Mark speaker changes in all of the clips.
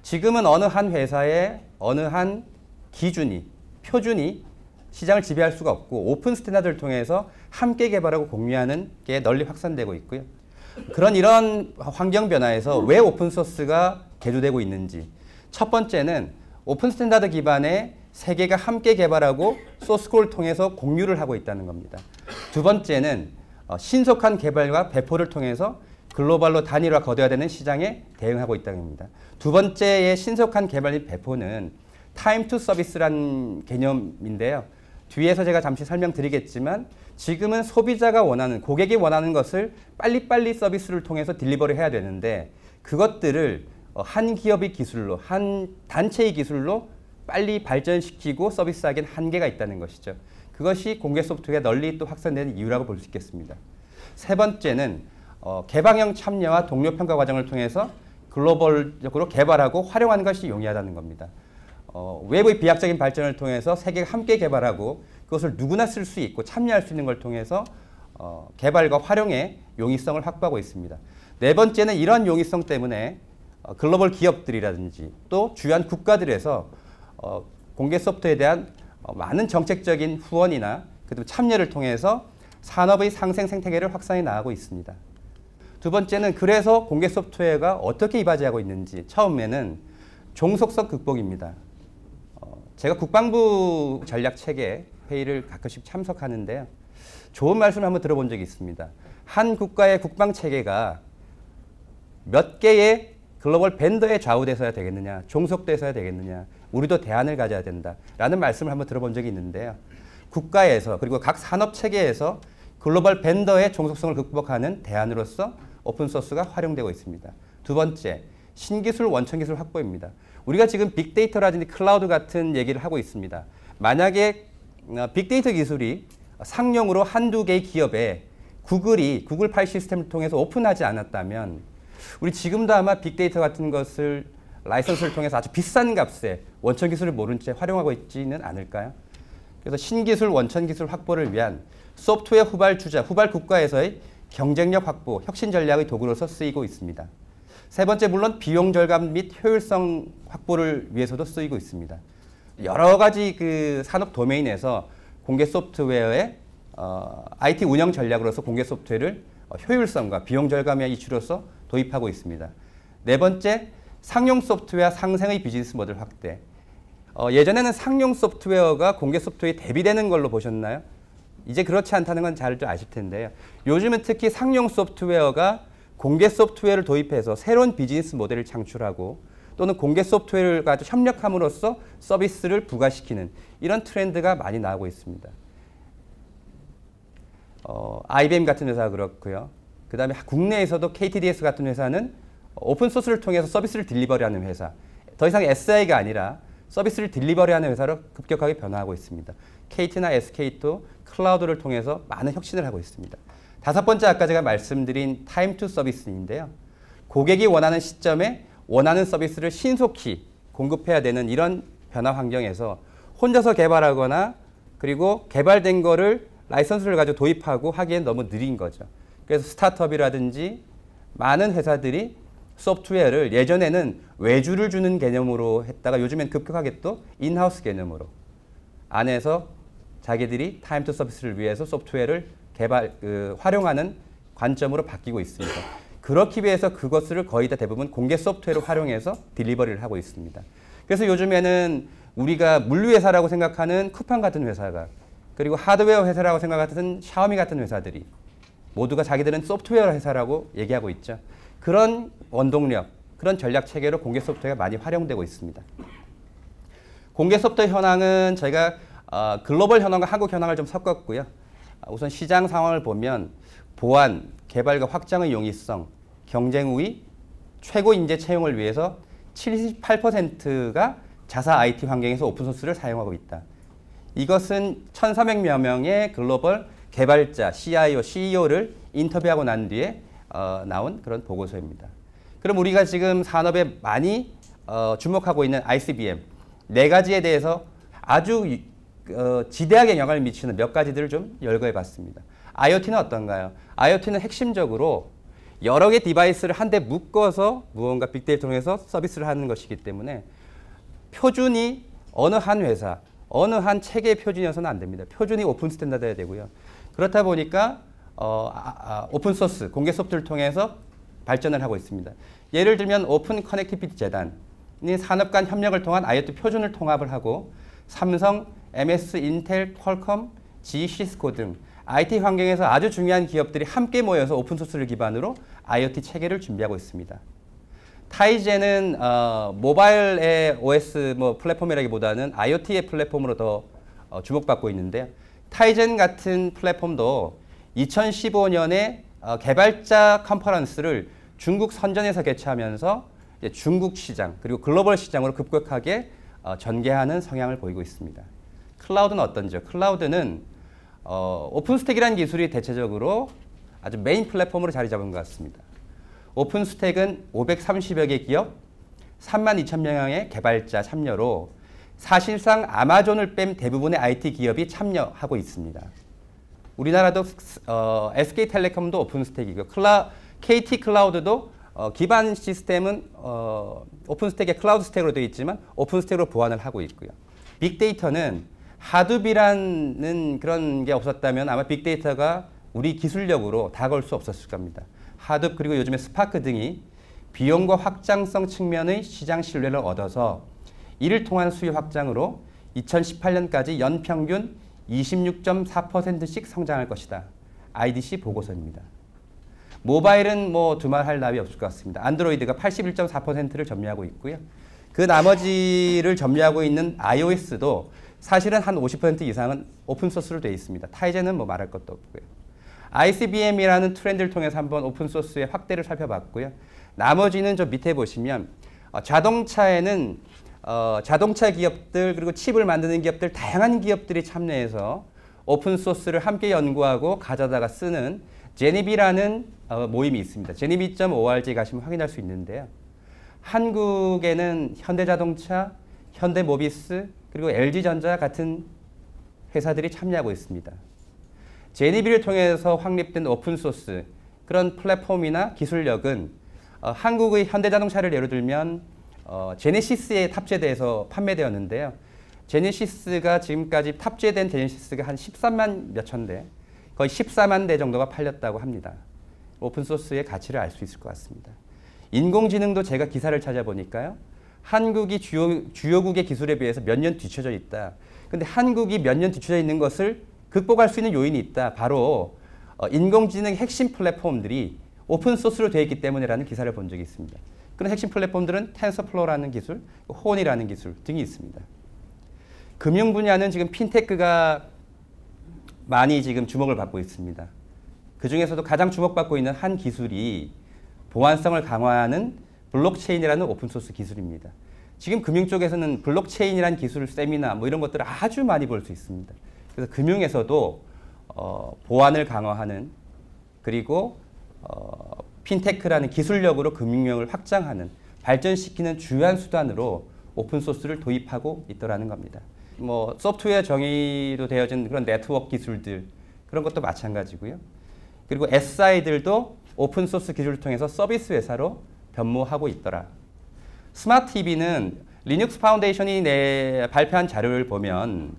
Speaker 1: 지금은 어느 한 회사의 어느 한 기준이, 표준이 시장을 지배할 수가 없고 오픈 스탠다드를 통해서 함께 개발하고 공유하는 게 널리 확산되고 있고요. 이런 환경 변화에서 왜 오픈소스가 대두되고 있는지, 첫 번째는 오픈 스탠다드 기반의 세계가 함께 개발하고 소스코드를 통해서 공유를 하고 있다는 겁니다. 두 번째는 신속한 개발과 배포를 통해서 글로벌로 단일화 거대화되는 시장에 대응하고 있다는 겁니다. 두 번째의 신속한 개발 및 배포는 타임 투 서비스라는 개념인데요. 뒤에서 제가 잠시 설명드리겠지만 지금은 소비자가 원하는, 고객이 원하는 것을 빨리빨리 서비스를 통해서 딜리버리 해야 되는데 그것들을 한 기업의 기술로, 한 단체의 기술로 빨리 발전시키고 서비스하기엔 한계가 있다는 것이죠. 그것이 공개 소프트웨어가 널리 또 확산되는 이유라고 볼 수 있겠습니다. 세 번째는 개방형 참여와 동료 평가 과정을 통해서 글로벌적으로 개발하고 활용하는 것이 용이하다는 겁니다. 외부의 비약적인 발전을 통해서 세계가 함께 개발하고 그것을 누구나 쓸 수 있고 참여할 수 있는 걸 통해서 개발과 활용의 용이성을 확보하고 있습니다. 네 번째는 이런 용이성 때문에 글로벌 기업들이라든지 또 주요한 국가들에서 공개 소프트웨어에 대한 많은 정책적인 후원이나 참여를 통해서 산업의 상생 생태계를 확산해 나가고 있습니다. 두 번째는 그래서 공개 소프트웨어가 어떻게 이바지하고 있는지, 처음에는 종속성 극복입니다. 제가 국방부 전략체계 회의를 가끔씩 참석하는데요. 좋은 말씀을 한번 들어본 적이 있습니다. 한 국가의 국방체계가 몇 개의 글로벌 벤더에 좌우돼서야 되겠느냐, 종속돼서야 되겠느냐, 우리도 대안을 가져야 된다라는 말씀을 한번 들어본 적이 있는데요. 국가에서 그리고 각 산업체계에서 글로벌 벤더의 종속성을 극복하는 대안으로서 오픈소스가 활용되고 있습니다. 두 번째, 신기술 원천기술 확보입니다. 우리가 지금 빅데이터라든지 클라우드 같은 얘기를 하고 있습니다. 만약에 빅데이터 기술이 상용으로 한두 개의 기업에 구글 파일 시스템을 통해서 오픈하지 않았다면 우리 지금도 아마 빅데이터 같은 것을 라이선스를 통해서 아주 비싼 값에 원천 기술을 모른 채 활용하고 있지는 않을까요? 그래서 신기술 원천 기술 확보를 위한 소프트웨어 후발 주자, 후발 국가에서의 경쟁력 확보, 혁신 전략의 도구로서 쓰이고 있습니다. 세 번째, 물론 비용 절감 및 효율성 확보를 위해서도 쓰이고 있습니다. 여러 가지 그 산업 도메인에서 공개 소프트웨어의 IT 운영 전략으로서 공개 소프트웨어를 효율성과 비용 절감의 이슈로서 도입하고 있습니다. 네 번째, 상용 소프트웨어 상생의 비즈니스 모델 확대. 예전에는 상용 소프트웨어가 공개 소프트웨어에 대비되는 걸로 보셨나요? 이제 그렇지 않다는 건 잘 아실 텐데요. 요즘은 특히 상용 소프트웨어가 공개 소프트웨어를 도입해서 새로운 비즈니스 모델을 창출하고 또는 공개 소프트웨어를 가지고 협력함으로써 서비스를 부과시키는 이런 트렌드가 많이 나오고 있습니다. IBM 같은 회사가 그렇고요. 그 다음에 국내에서도 KTDS 같은 회사는 오픈소스를 통해서 서비스를 딜리버리하는 회사, 더 이상 SI가 아니라 서비스를 딜리버리하는 회사로 급격하게 변화하고 있습니다. KT나 SK도 클라우드를 통해서 많은 혁신을 하고 있습니다. 다섯 번째, 아까 제가 말씀드린 타임 투 서비스인데요. 고객이 원하는 시점에 원하는 서비스를 신속히 공급해야 되는 이런 변화 환경에서 혼자서 개발하거나 그리고 개발된 거를 라이선스를 가지고 도입하고 하기엔 너무 느린 거죠. 그래서 스타트업이라든지 많은 회사들이 소프트웨어를 예전에는 외주를 주는 개념으로 했다가 요즘엔 급격하게 또 인하우스 개념으로 안에서 자기들이 타임 투 서비스를 위해서 소프트웨어를 활용하는 관점으로 바뀌고 있습니다. 그렇기 위해서 그것을 거의 다 대부분 공개 소프트웨어를 활용해서 딜리버리를 하고 있습니다. 그래서 요즘에는 우리가 물류회사라고 생각하는 쿠팡 같은 회사가 그리고 하드웨어 회사라고 생각하는 샤오미 같은 회사들이 모두가 자기들은 소프트웨어 회사라고 얘기하고 있죠. 그런 원동력, 그런 전략 체계로 공개 소프트웨어가 많이 활용되고 있습니다. 공개 소프트웨어 현황은 저희가 글로벌 현황과 한국 현황을 좀 섞었고요. 우선 시장 상황을 보면 보안, 개발과 확장의 용이성, 경쟁 우위, 최고 인재 채용을 위해서 78%가 자사 IT 환경에서 오픈소스를 사용하고 있다. 이것은 1,400여 명의 글로벌 개발자, CIO, CEO를 인터뷰하고 난 뒤에 나온 그런 보고서입니다. 그럼 우리가 지금 산업에 많이 주목하고 있는 ICBM 네 가지에 대해서 아주 지대하게 영향을 미치는 몇 가지들을 좀 열거해 봤습니다. IoT는 어떤가요? IoT는 핵심적으로 여러 개 디바이스를 한데 묶어서 무언가 빅데이터를 통해서 서비스를 하는 것이기 때문에 표준이 어느 한 회사, 어느 한 체계의 표준이어서는 안 됩니다. 표준이 오픈 스탠다드여야 되고요. 그렇다 보니까 오픈 소스, 공개 소프트를 통해서 발전을 하고 있습니다. 예를 들면 오픈 커넥티비티 재단이 산업 간 협력을 통한 IoT 표준을 통합을 하고 삼성, MS, 인텔, 퀄컴, GE, 시스코 등 IT 환경에서 아주 중요한 기업들이 함께 모여서 오픈 소스를 기반으로 IoT 체계를 준비하고 있습니다. 타이젠은 모바일의 OS 플랫폼이라기보다는 IoT의 플랫폼으로 더 주목받고 있는데요. 타이젠 같은 플랫폼도 2015년에 개발자 컨퍼런스를 중국 선전에서 개최하면서 중국 시장 그리고 글로벌 시장으로 급격하게 전개하는 성향을 보이고 있습니다. 클라우드는 어떤지요? 클라우드는 오픈스택이라는 기술이 대체적으로 아주 메인 플랫폼으로 자리 잡은 것 같습니다. 오픈스택은 530여 개 기업, 32,000명의 개발자 참여로 사실상 아마존을 뺀 대부분의 IT 기업이 참여하고 있습니다. 우리나라도 SK텔레콤도 오픈스택이고 KT 클라우드도 기반 시스템은 오픈스택의 클라우드 스택으로 되어 있지만 오픈스택으로 보완을 하고 있고요. 빅데이터는 하둡이라는 그런 게 없었다면 아마 빅데이터가 우리 기술력으로 다가올 수 없었을 겁니다. 하둡 그리고 요즘에 스파크 등이 비용과 확장성 측면의 시장 신뢰를 얻어서 이를 통한 수요 확장으로 2018년까지 연평균 26.4%씩 성장할 것이다. IDC 보고서입니다. 모바일은 두말할 나위 없을 것 같습니다. 안드로이드가 81.4%를 점유하고 있고요. 그 나머지를 점유하고 있는 iOS도 사실은 한 50% 이상은 오픈소스로 되어 있습니다. 타이젠은 말할 것도 없고요. ICBM이라는 트렌드를 통해서 한번 오픈소스의 확대를 살펴봤고요. 나머지는 저 밑에 보시면 자동차에는 자동차 기업들 그리고 칩을 만드는 기업들 다양한 기업들이 참여해서 오픈소스를 함께 연구하고 가져다가 쓰는 제니비라는 모임이 있습니다. 제니비.org 가시면 확인할 수 있는데요. 한국에는 현대자동차, 현대모비스 그리고 LG전자 같은 회사들이 참여하고 있습니다. 제니비를 통해서 확립된 오픈소스 그런 플랫폼이나 기술력은 한국의 현대자동차를 예로 들면 제네시스에 탑재돼서 판매되었는데요. 제네시스가 지금까지 탑재된 제네시스가 한 13만 몇천 대, 거의 14만 대 정도가 팔렸다고 합니다. 오픈소스의 가치를 알 수 있을 것 같습니다. 인공지능도 제가 기사를 찾아보니까요. 한국이 주요국의 기술에 비해서 몇 년 뒤처져 있다. 근데 한국이 몇 년 뒤처져 있는 것을 극복할 수 있는 요인이 있다. 바로 인공지능 핵심 플랫폼들이 오픈소스로 되어 있기 때문이라는 기사를 본 적이 있습니다. 그런 핵심 플랫폼들은 텐서플로우라는 기술, 호온이라는 기술 등이 있습니다. 금융 분야는 지금 핀테크가 많이 지금 주목을 받고 있습니다. 그 중에서도 가장 주목받고 있는 한 기술이 보안성을 강화하는 블록체인이라는 오픈소스 기술입니다. 지금 금융 쪽에서는 블록체인이라는 기술 세미나 이런 것들을 아주 많이 볼 수 있습니다. 그래서 금융에서도 보안을 강화하는 그리고 핀테크라는 기술력으로 금융력을 확장하는 발전시키는 주요한 수단으로 오픈소스를 도입하고 있더라는 겁니다. 소프트웨어 정의로 되어진 그런 네트워크 기술들 그런 것도 마찬가지고요. 그리고 SI들도 오픈소스 기술을 통해서 서비스 회사로 변모하고 있더라. 스마트 TV는 리눅스 파운데이션이 발표한 자료를 보면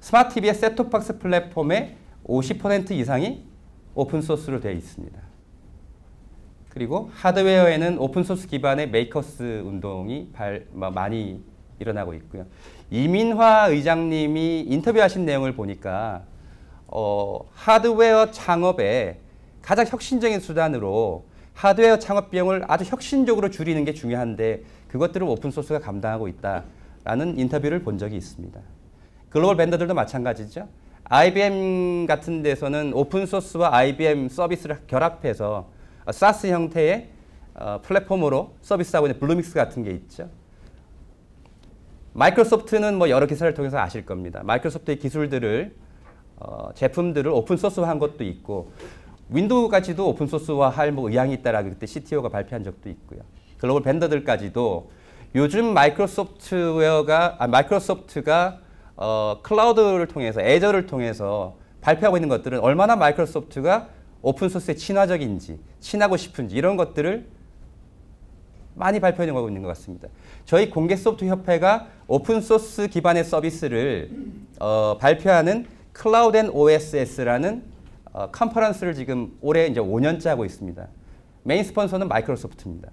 Speaker 1: 스마트 TV의 셋톱박스 플랫폼의 50% 이상이 오픈소스로 되어 있습니다. 그리고 하드웨어에는 오픈소스 기반의 메이커스 운동이 많이 일어나고 있고요. 이민화 의장님이 인터뷰하신 내용을 보니까 하드웨어 창업의 가장 혁신적인 수단으로 하드웨어 창업 비용을 아주 혁신적으로 줄이는 게 중요한데 그것들을 오픈소스가 감당하고 있다라는 인터뷰를 본 적이 있습니다. 글로벌 벤더들도 마찬가지죠. IBM 같은 데서는 오픈소스와 IBM 서비스를 결합해서 SaaS 형태의 플랫폼으로 서비스하고 있는 블루믹스 같은 게 있죠. 마이크로소프트는 여러 기사를 통해서 아실 겁니다. 마이크로소프트의 기술들을 제품들을 오픈소스화한 것도 있고 윈도우까지도 오픈소스화할 의향이 있다라고 그때 CTO가 발표한 적도 있고요. 글로벌 벤더들까지도 요즘 마이크로소프트가 클라우드를 통해서 애저를 통해서 발표하고 있는 것들은 얼마나 마이크로소프트가 오픈소스에 친화적인지, 친하고 싶은지 이런 것들을 많이 발표해 나가고 있는 것 같습니다. 저희 공개소프트협회가 오픈소스 기반의 서비스를 발표하는 클라우드 앤 OSS라는 컨퍼런스를 지금 올해 이제 5년째 하고 있습니다. 메인 스폰서는 마이크로소프트입니다.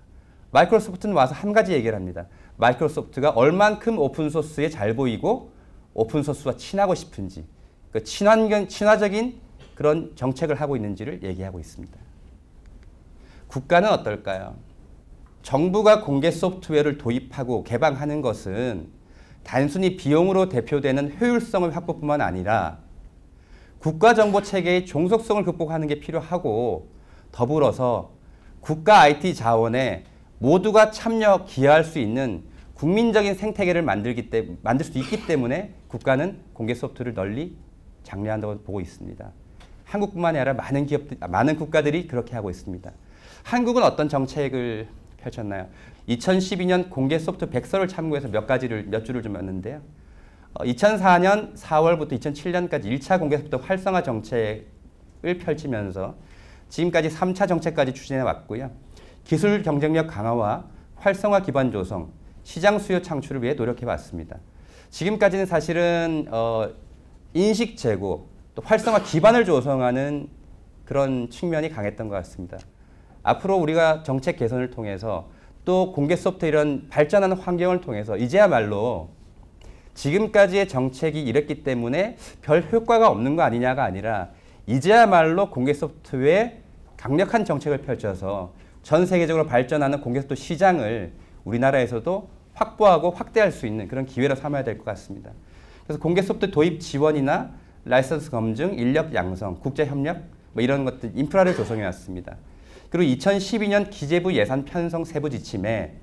Speaker 1: 마이크로소프트는 와서 한 가지 얘기를 합니다. 마이크로소프트가 얼만큼 오픈소스에 잘 보이고 오픈소스와 친하고 싶은지, 그 친화적인 그런 정책을 하고 있는지를 얘기하고 있습니다. 국가는 어떨까요? 정부가 공개 소프트웨어를 도입하고 개방하는 것은 단순히 비용으로 대표되는 효율성의 확보뿐만 아니라 국가정보체계의 종속성을 극복하는 게 필요하고 더불어서 국가 IT 자원에 모두가 참여, 기여할 수 있는 국민적인 생태계를 만들 수 있기 때문에 국가는 공개 소프트를 널리 장려한다고 보고 있습니다. 한국뿐만 아니라 많은 국가들이 그렇게 하고 있습니다. 한국은 어떤 정책을 펼쳤나요? 2012년 공개 소프트 백서를 참고해서 몇 줄을 좀 였는데요. 2004년 4월부터 2007년까지 1차 공개 소프트 활성화 정책을 펼치면서 지금까지 3차 정책까지 추진해 왔고요. 기술 경쟁력 강화와 활성화 기반 조성, 시장 수요 창출을 위해 노력해 왔습니다. 지금까지는 사실은 인식 제고, 또 활성화 기반을 조성하는 그런 측면이 강했던 것 같습니다. 앞으로 우리가 정책 개선을 통해서 또 공개 소프트 이런 발전하는 환경을 통해서 이제야말로 지금까지의 정책이 이랬기 때문에 별 효과가 없는 거 아니냐가 아니라 이제야말로 공개 소프트에 강력한 정책을 펼쳐서 전 세계적으로 발전하는 공개 소프트 시장을 우리나라에서도 확보하고 확대할 수 있는 그런 기회로 삼아야 될 것 같습니다. 그래서 공개 소프트 도입 지원이나 라이선스 검증, 인력 양성, 국제 협력 뭐 이런 것들 인프라를 조성해 왔습니다. 그리고 2012년 기재부 예산 편성 세부 지침에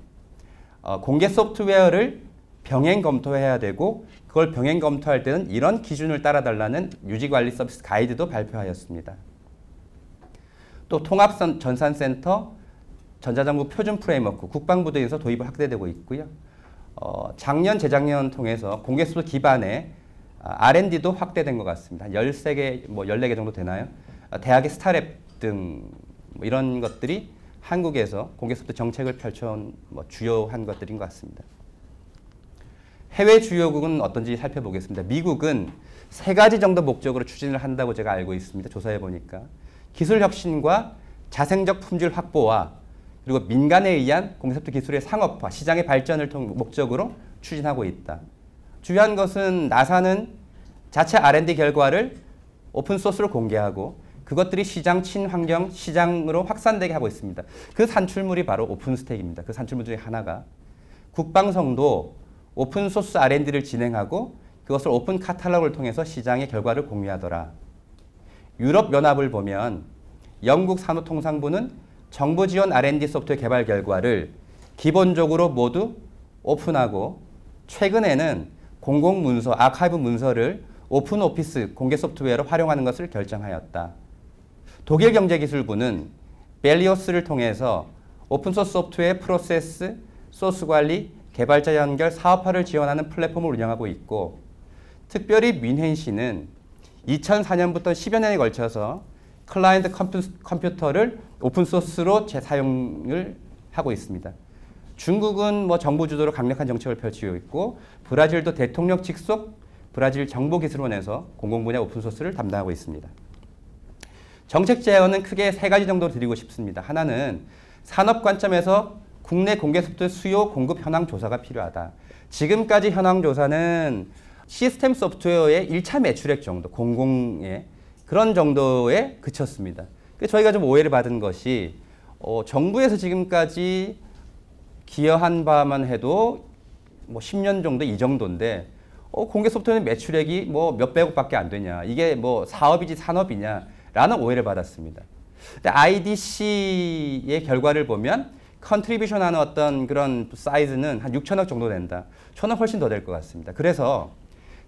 Speaker 1: 공개 소프트웨어를 병행 검토해야 되고 그걸 병행 검토할 때는 이런 기준을 따라달라는 유지관리 서비스 가이드도 발표하였습니다. 또 통합전산센터, 전자정부 표준 프레임워크, 국방부 등에서 도입을 확대되고 있고요. 작년, 재작년 통해서 공개 소프트 기반의 R&D도 확대된 것 같습니다. 13개, 14개 정도 되나요? 대학의 스타랩 등 이런 것들이 한국에서 공개 소프트 정책을 펼쳐온 주요한 것들인 것 같습니다. 해외 주요국은 어떤지 살펴보겠습니다. 미국은 3가지 정도 목적으로 추진을 한다고 제가 알고 있습니다. 조사해 보니까. 기술 혁신과 자생적 품질 확보와 그리고 민간에 의한 공개 소프트 기술의 상업화, 시장의 발전을 목적으로 추진하고 있다. 주요한 것은 나사는 자체 R&D 결과를 오픈소스로 공개하고 그것들이 시장 친환경 시장으로 확산되게 하고 있습니다. 그 산출물이 바로 오픈스택입니다. 그 산출물 중에 하나가. 국방성도 오픈소스 R&D를 진행하고 그것을 오픈 카탈로그를 통해서 시장의 결과를 공유하더라. 유럽연합을 보면 영국 산업통상부는 정부 지원 R&D 소프트웨어 개발 결과를 기본적으로 모두 오픈하고 최근에는 공공문서, 아카이브 문서를 오픈 오피스 공개 소프트웨어로 활용하는 것을 결정하였다. 독일 경제기술부는 벨리오스를 통해서 오픈소스 소프트웨어 프로세스, 소스 관리, 개발자 연결, 사업화를 지원하는 플랫폼을 운영하고 있고 특별히 뮌헨시는 2004년부터 10여 년에 걸쳐서 클라이언트 컴퓨터를 오픈소스로 재사용을 하고 있습니다. 중국은 정부 주도로 강력한 정책을 펼치고 있고 브라질도 대통령 직속 브라질 정보기술원에서 공공분야 오픈소스를 담당하고 있습니다. 정책 제안은 크게 3가지 정도로 드리고 싶습니다. 하나는 산업 관점에서 국내 공개 소프트 수요 공급 현황 조사가 필요하다. 지금까지 현황 조사는 시스템 소프트웨어의 1차 매출액 정도, 공공의 그런 정도에 그쳤습니다. 저희가 좀 오해를 받은 것이 정부에서 지금까지 기여한 바만 해도 10년 정도 이 정도인데 공개 소프트웨어는 매출액이 몇백억밖에 안 되냐. 이게 사업이지 산업이냐. 라는 오해를 받았습니다. 근데 IDC의 결과를 보면 컨트리뷰션 하는 어떤 그런 사이즈는 한 6천억 정도 된다. 저는 훨씬 더 될 것 같습니다. 그래서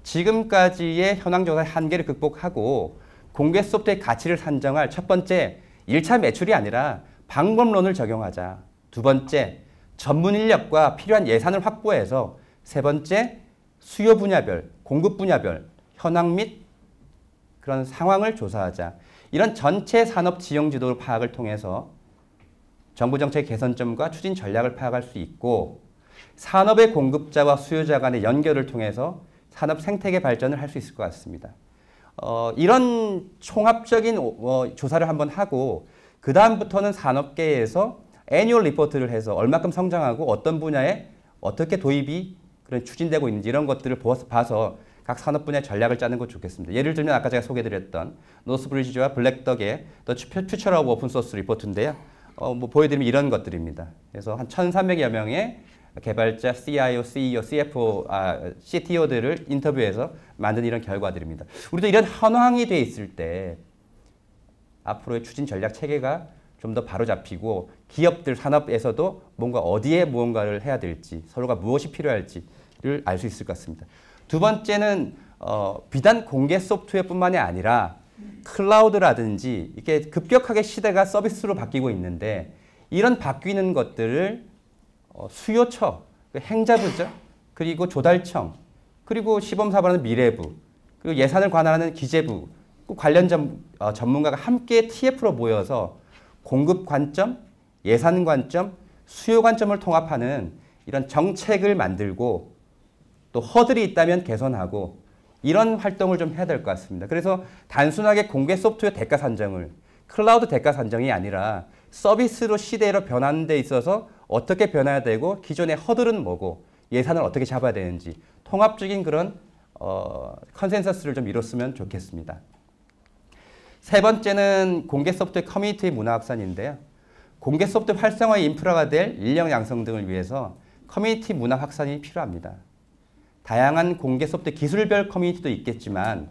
Speaker 1: 지금까지의 현황조사의 한계를 극복하고 공개 소프트의 가치를 산정할 첫 번째 1차 매출이 아니라 방법론을 적용하자. 두 번째 전문 인력과 필요한 예산을 확보해서 세 번째 수요 분야별, 공급 분야별 현황 및 그런 상황을 조사하자. 이런 전체 산업 지형 지도 파악을 통해서 정부 정책 개선점과 추진 전략을 파악할 수 있고 산업의 공급자와 수요자 간의 연결을 통해서 산업 생태계 발전을 할 수 있을 것 같습니다. 이런 총합적인 조사를 한번 하고 그 다음부터는 산업계에서 애뉴얼 리포트를 해서 얼마큼 성장하고 어떤 분야에 어떻게 도입이 그런 추진되고 있는지 이런 것들을 봐서 각 산업 분야의 전략을 짜는 것 좋겠습니다. 예를 들면 아까 제가 소개드렸던 노스브리지와 블랙덕의 The Future of Open Source 리포트인데요. 보여드리면 이런 것들입니다. 그래서 한 1,300여 명의 개발자, CIO, CEO, CFO, CTO들을 인터뷰해서 만든 이런 결과들입니다. 우리도 이런 현황이 돼 있을 때 앞으로의 추진 전략 체계가 좀 더 바로 잡히고 기업들, 산업에서도 뭔가 어디에 무언가를 해야 될지 서로가 무엇이 필요할지를 알 수 있을 것 같습니다. 두 번째는 비단 공개 소프트웨어뿐만이 아니라 클라우드라든지 이게 급격하게 시대가 서비스로 바뀌고 있는데 이런 바뀌는 것들을 수요처, 행자부죠. 그리고 조달청, 그리고 시범사업하는 미래부, 그리고 예산을 관할하는 기재부, 관련 전문가가 함께 TF로 모여서 공급 관점, 예산 관점, 수요 관점을 통합하는 이런 정책을 만들고 또 허들이 있다면 개선하고 이런 활동을 좀 해야 될 것 같습니다. 그래서 단순하게 공개 소프트웨어 대가 산정을 클라우드 대가 산정이 아니라 서비스로 시대로 변하는 데 있어서 어떻게 변해야 되고 기존의 허들은 뭐고 예산을 어떻게 잡아야 되는지 통합적인 그런 컨센서스를 좀 이뤘으면 좋겠습니다. 세 번째는 공개 소프트웨어 커뮤니티 문화 확산인데요. 공개 소프트웨어 활성화의 인프라가 될 인력 양성 등을 위해서 커뮤니티 문화 확산이 필요합니다. 다양한 공개 소프트웨어 기술별 커뮤니티도 있겠지만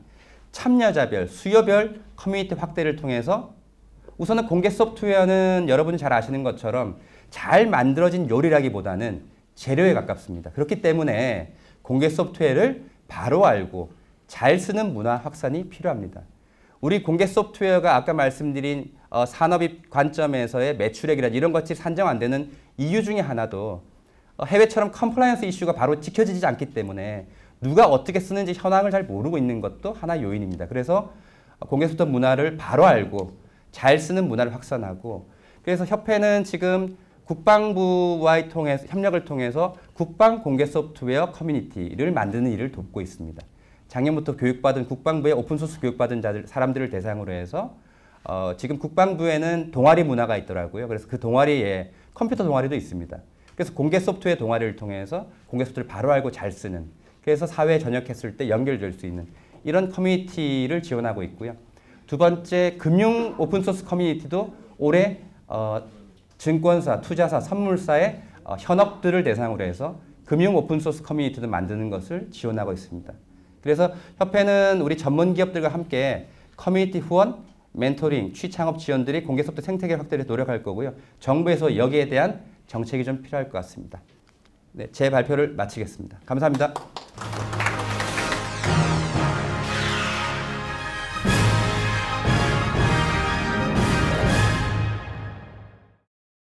Speaker 1: 참여자별, 수요별 커뮤니티 확대를 통해서 우선은 공개 소프트웨어는 여러분이 잘 아시는 것처럼 잘 만들어진 요리라기보다는 재료에 가깝습니다. 그렇기 때문에 공개 소프트웨어를 바로 알고 잘 쓰는 문화 확산이 필요합니다. 우리 공개 소프트웨어가 아까 말씀드린 산업입 관점에서의 매출액이라든지 이런 것이 산정 안 되는 이유 중에 하나도 해외처럼 컴플라이언스 이슈가 바로 지켜지지 않기 때문에 누가 어떻게 쓰는지 현황을 잘 모르고 있는 것도 하나의 요인입니다. 그래서 공개 소프트웨어 문화를 바로 알고 잘 쓰는 문화를 확산하고 그래서 협회는 지금 국방부와의 협력을 통해서 국방 공개 소프트웨어 커뮤니티를 만드는 일을 돕고 있습니다. 작년부터 교육받은 국방부의 오픈소스 교육받은 사람들을 대상으로 해서 지금 국방부에는 동아리 문화가 있더라고요. 그래서 그 동아리에 컴퓨터 동아리도 있습니다. 그래서 공개 소프트웨어 동아리를 통해서 공개 소프트웨어를 바로 알고 잘 쓰는 그래서 사회에 전역했을 때 연결될 수 있는 이런 커뮤니티를 지원하고 있고요. 두 번째 금융 오픈소스 커뮤니티도 올해 증권사, 투자사, 선물사의 현업들을 대상으로 해서 금융 오픈소스 커뮤니티도 만드는 것을 지원하고 있습니다. 그래서 협회는 우리 전문 기업들과 함께 커뮤니티 후원, 멘토링, 취창업 지원들이 공개 소프트웨어 생태계 확대에 노력할 거고요. 정부에서 여기에 대한 정책이 좀 필요할 것 같습니다. 네, 제 발표를 마치겠습니다. 감사합니다.